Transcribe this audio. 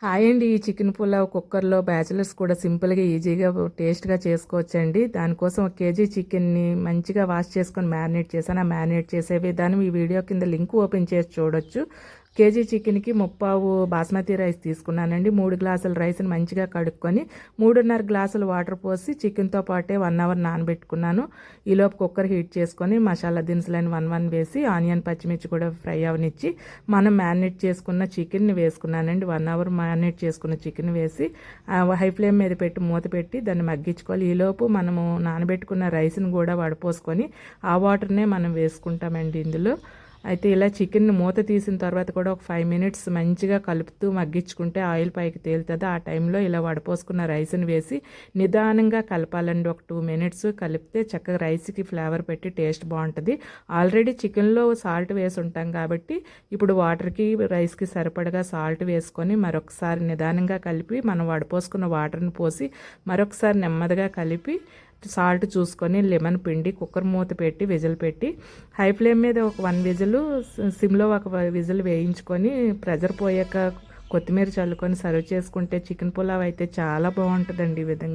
Hi అండి. ఈ chicken pulao కుక్కర్లో బ్యాచిలర్స్ కూడా సింపుల్గా ఈజీగా టేస్ట్గా చేసుకోవచ్చండి. దానికోసం 1 కేజీ చికెన్ని మంచిగా వాష్ చేసుకొని మ్యారినేట్ చేశాను. ఆ మ్యారినేట్ చేసే విధానం ఈ వీడియో కింద లింక్ ఓపెన్ చేసి చూడొచ్చు. కేజీ చికెన్కి 3/4 బాస్మతి రైస్ తీసుకున్నానండి. 3 గ్లాసుల రైస్ని మంచిగా కడుక్కొని 3.5 గ్లాసులు వాటర్ పోసి చికెన్తో పాటే 1 అవర్ నానబెట్టుకున్నాను. ఈలోపు కుక్కర్ హీట్ చేసుకొని మసాలా దినుసులని 1 వేసి ఆనియన్ పచ్చిమిర్చి కూడా ఫ్రై అవనిచ్చి మనం మ్యారినేట్ చేసుకున్న చికెన్ని వేసుకున్నానండి. 1 అవర్ మ్యారినేట్ చేసుకున్న చికెన్ వేసి హై ఫ్లేమ్ మీద పెట్టి మూత పెట్టి దాన్ని మగ్గించుకోవాలి. ఈలోపు మనము నానబెట్టుకున్న రైస్ని కూడా వడపోసుకొని ఆ వాటర్నే మనం వేసుకుంటామండి ఇందులో. అయితే ఇలా చికెన్ మూత తీసిన తర్వాత కూడా ఒక 5 మినిట్స్ మంచిగా కలుపుతూ మగ్గించుకుంటే ఆయిల్ పైకి తేలుతుంది. ఆ టైంలో ఇలా వడపోసుకున్న రైస్ని వేసి నిదానంగా కలపాలండి. ఒక 2 మినిట్స్ కలిపితే చక్కగా రైస్కి ఫ్లేవర్ పెట్టి టేస్ట్ బాగుంటుంది. ఆల్రెడీ చికెన్లో సాల్ట్ వేసి ఉంటాం కాబట్టి ఇప్పుడు వాటర్కి రైస్కి సరిపడగా సాల్ట్ వేసుకొని మరొకసారి నిదానంగా కలిపి మనం వడపోసుకున్న వాటర్ని పోసి మరొకసారి నెమ్మదిగా కలిపి సాల్ట్ చూసుకొని లెమన్ పిండి కుక్కర్ మూత పెట్టి విజిల్ పెట్టి హై ఫ్లేమ్ మీద ఒక 1 విజిల్, సిమ్లో ఒక విజిల్ వేయించుకొని ప్రెజర్ పోయాక కొత్తిమీర చల్లుకొని సర్వ్ చేసుకుంటే చికెన్ పులావ్ అయితే చాలా బాగుంటుందండి ఈ విధంగా.